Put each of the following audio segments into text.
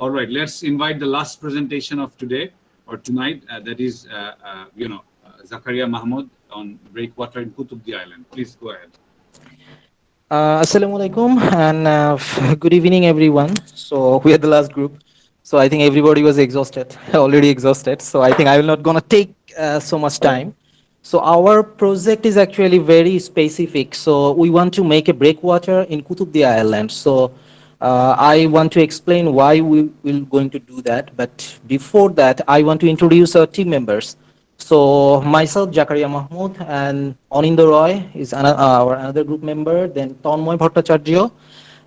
All right, let's invite the last presentation of today or tonight. That is, Zakaria Mahmoud on breakwater in Kutubdi Island. Please go ahead. Assalamu alaikum and good evening, everyone. So we are the last group. So I think everybody was exhausted, already exhausted. So I think I will not gonna take so much time. So our project is actually very specific. So we want to make a breakwater in Kutubdia Island. So I want to explain why we will going to do that. But before that, I want to introduce our team members. So myself, Jakaria Mahmood, and Anindo Roy is our another group member. Then Tonmoy Bhattacharya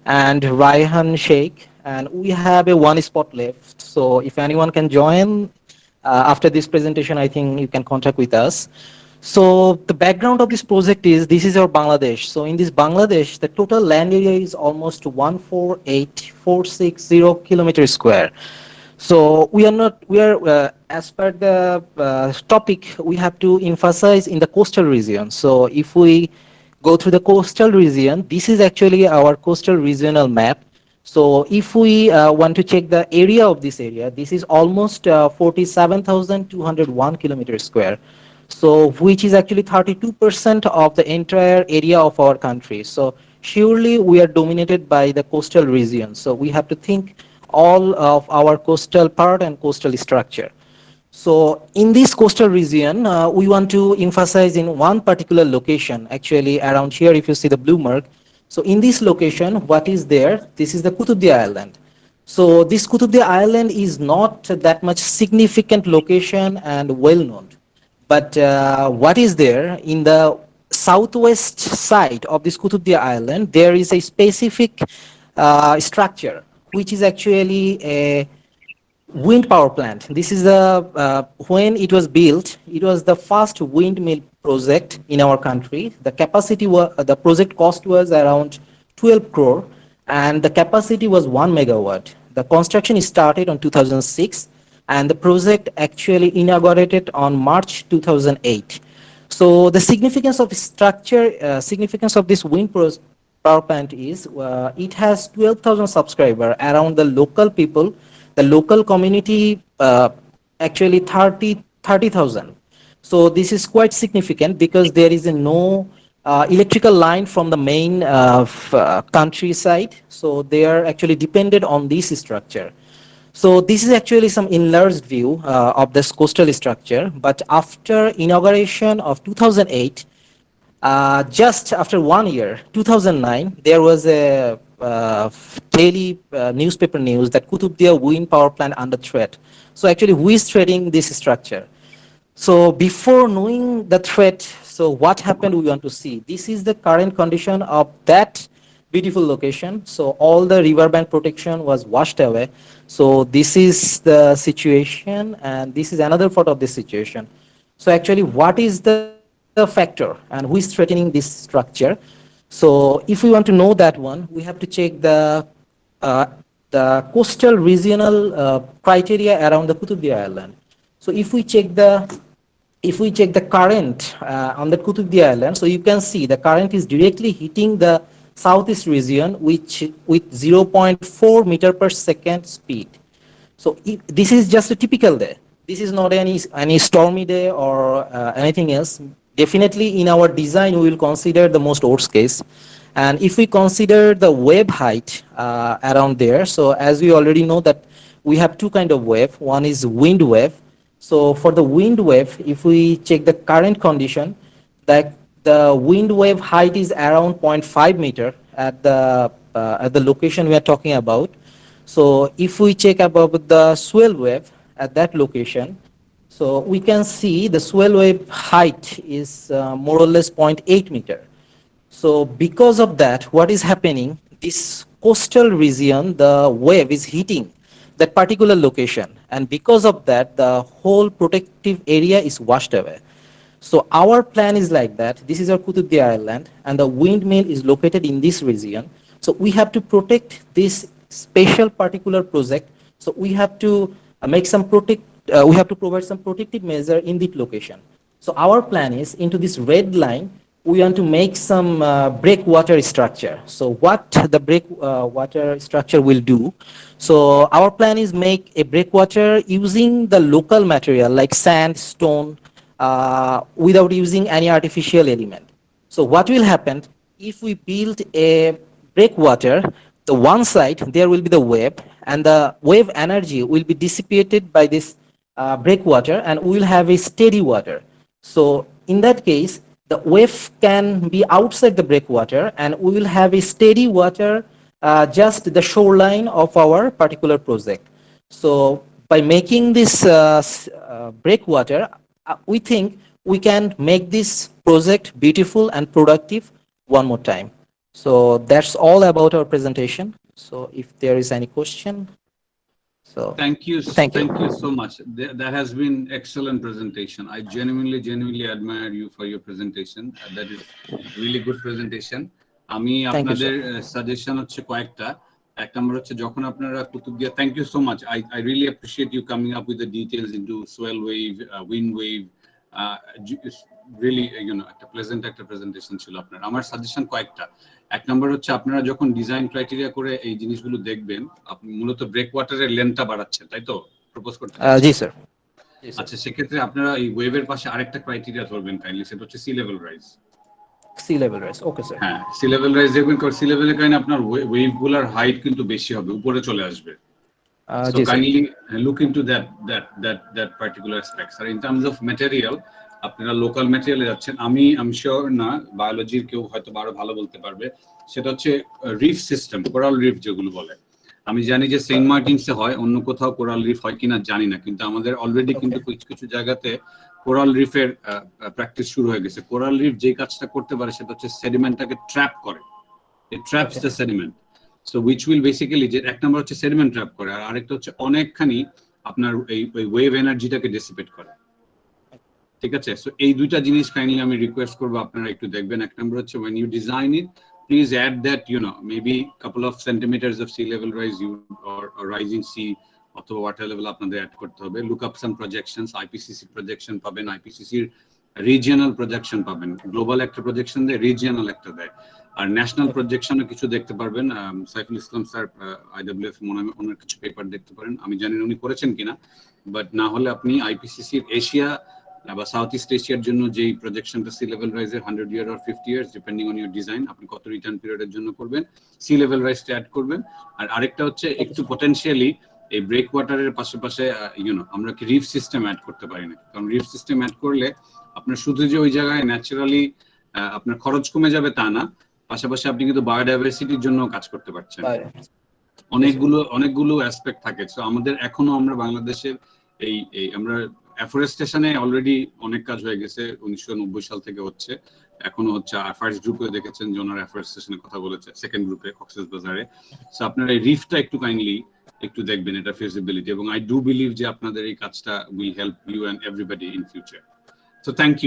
and Raihan Sheikh, and we have a one spot left. So if anyone can join after this presentation, I think you can contact with us. So the background of this project is this is our Bangladesh. So in this Bangladesh, the total land area is almost 148,460 kilometers square. So we are not, we are, as per the topic, we have to emphasize in the coastal region. So if we go through the coastal region, this is actually our coastal regional map. So if we want to check the area of this area, this is almost 47,201 kilometers square. So which is actually 32% of the entire area of our country. So surely we are dominated by the coastal region. So we have to think all of our coastal part and coastal structure. So in this coastal region, we want to emphasize in one particular location, actually around here, if you see the blue mark. So in this location, what is there? This is the Kutubdia Island. So this Kutubdia Island is not that much significant location and well known. But what is there in the southwest side of this Kutubdia Island, there is a specific structure, which is actually a wind power plant. This is the when it was built, it was the first windmill project in our country. The capacity was the project cost was around 12 crore, and the capacity was 1 megawatt. The construction started on 2006, and the project actually inaugurated on March 2008. So the significance of structure, significance of this power plant is it has 12,000 subscribers around the local people, the local community, actually 30,000. So this is quite significant because there is a no electrical line from the main countryside. So they are actually dependent on this structure. So this is actually some enlarged view of this coastal structure. But after inauguration of 2008, just after 1 year, 2009, there was a daily newspaper news that Kutubdia wind power plant under threat. So actually, who is threatening this structure? So before knowing the threat, so what happened we want to see. This is the current condition of that beautiful location. So all the riverbank protection was washed away. So this is the situation, and this is another photo of this situation. So actually, what is the factor and who is threatening this structure? So if we want to know that one, we have to check uh, the coastal regional criteria around the Kutubdia Island. So if we check the current on the Kutubdia Island, so you can see the current is directly hitting the southeast region, which with 0.4 meter per second speed. So this is just a typical day. This is not any stormy day or anything else. Definitely in our design, we will consider the most worst case. And if we consider the wave height around there, so as we already know that we have two kind of wave. One is wind wave. So for the wind wave, if we check the current condition, that the wind wave height is around 0.5 meter at the location we are talking about. So if we check about the swell wave at that location, so we can see the swell wave height is more or less 0.8 meter. So because of that, what is happening? This coastal region, the wave is hitting that particular location, and because of that, the whole protective area is washed away. So our plan is like that. This is our Kutubdia Island, and the windmill is located in this region. So we have to protect this special particular project. So we have to make some we have to provide some protective measure in this location. So our plan is into this red line, we want to make some breakwater structure. So what the breakwater structure will do? So our plan is make a breakwater using the local material like sand, stone, without using any artificial element. So what will happen if we build a breakwater? The one side there will be the wave, and the wave energy will be dissipated by this breakwater, and we will have a steady water. So in that case, the wave can be outside the breakwater, and we will have a steady water just the shoreline of our particular project. So by making this breakwater, we think we can make this project beautiful and productive one more time. So that's all about our presentation. So if there is any question, so thank you thank you. so much. That has been excellent presentation. I genuinely admire you for your presentation. That is really good presentation. আমি আপনাদের suggestion হচ্ছে কয়েকটা। এক নম্বর হচ্ছে যখন আপনারা Kutubdia, thank you so much, I really appreciate you coming up with the details into swell wave, wind wave. Really একটা pleasant একটা প্রেজেন্টেশন ছিল আপনার। আমার সাজেশন কয়েকটা। এক নম্বর হচ্ছে আপনারা যখন ডিজাইন ক্রাইটেরিয়া করে এই জিনিসগুলো দেখবেন, আপনি মূলত ব্রেক ওয়াটারের লেন্থটা বাড়াচ্ছেন, তাই তো প্রপোজ করতে? জি স্যার। আচ্ছা, সেক্ষেত্রে আপনারা এই ওয়েভের পাশে আরেকটা ক্রাইটেরিয়া ধরবেন কাইন্ডলি, সেটা হচ্ছে sea level rise. Sea level rise, okay sir. হ্যাঁ, সি লেভেল রাইজ দেখবেন, কারণ সি লেভেলের কারণে আপনার ওয়েভ গুলার হাইট কিন্তু বেশি হবে, উপরে চলে আসবে। So kindly look into that particular aspects. In terms of material, আপনারা লোকাল ম্যাটেরিয়ালে যাচ্ছেন। I'm sure না বায়োলজির কেউ হয়তো আরো ভালো বলতে পারবে, সেটা হচ্ছে রিফ সিস্টেম, কোরাল রিফ যেগুলো বলে। আমি জানি যে সেন্ট মার্টিনসে হয়, অন্য কোথাও কোরাল রিফ হয় কিনা জানি না, কিন্তু আমাদের অলরেডি কিন্তু কিছু জায়গাতে কোরাল রিফের প্র্যাকটিস শুরু হয়ে গেছে। কোরাল রিফ যে কাজটা করতে পারে সেটা হচ্ছে সেডিমেন্টটাকে ট্র্যাপ করে, it traps the sediment, so which will basically, যে এক নম্বর হচ্ছে সেডিমেন্ট ট্র্যাপ করে, আর আরেকটা হচ্ছে অনেকখানি আপনার এই ওয়েভ এনার্জিটাকে ডিসিপেট করে। ঠিক আছে, সো এই দুইটা জিনিস কাইন্ডলি আমি রিকোয়েস্ট করবো আপনারা একটু দেখবেন। এক নম্বর হচ্ছে when you design it, please add that maybe couple of centimeters of sea level rise or rising sea অথবা ওয়াটার লেভেল আপনাদের অ্যাড করতে হবে। লুক আপ সাম প্রজেকশনস, আইপিসিসি প্রজেকশন পাবেন, আইপিসিসির রিজিয়নাল প্রজেকশন পাবেন, গ্লোবাল একটা প্রজেকশন দেয়, রিজিয়নাল একটা দেয়, আর ন্যাশনাল প্রজেকশনও কিছু দেখতে পারবেন। সাইফুল ইসলাম স্যার আইডব্লিউএফ ওনার কিছু পেপার দেখতে পারেন, আমি জানি না উনি করেছেন কিনা, বাট না হলে আপনি আইপিসিসির এশিয়া বা সাউথ ইস্ট এশিয়ার জন্য যেই প্রজেকশনটা সি লেভেল রাইজের 100 year or 50 years depending on your design, আপনি কত রিটার্ন পিরিয়ডের জন্য করবেন, সি লেভেল রাইজটা অ্যাড করবেন। আর আরেকটা হচ্ছে একটু পটেনশিয়ালি এই ব্রেক ওয়াটারের পাশে আমরা কি রিফ সিস্টেম অ্যাড করতে পারি না, কারণ রিফ সিস্টেম অ্যাড করলে আপনার শুধু যে ওই জায়গায় ন্যাচারালি আপনার খরচ কমে যাবে তা না, পাশাপাশি আপনি কিন্তু বায়োডাইভার্সিটির জন্য কাজ করতে পারছেন। অনেকগুলো অ্যাসপেক্ট থাকে। সো আমাদের এখনো আমরা বাংলাদেশের এই আমরা অ্যাফরেস্টেশনে অলরেডি অনেক কাজ হয়ে গেছে, 1990 সাল থেকে হচ্ছে, এখনো হচ্ছে। ফার্স্ট গ্রুপে দেখেছেন যে ওনারা অ্যাফরেস্টেশনের কথা বলেছে, সেকেন্ড গ্রুপে কক্সেস বাজারে। সো আপনারা এই রিফটা একটু কাইন্ডলি একটু দেখবেন, এটা ফিজিবিলিটি, এবং আই ডু বিলিভ যে আপনাদের এই কাজটা will help you and everybody in future. So thank you.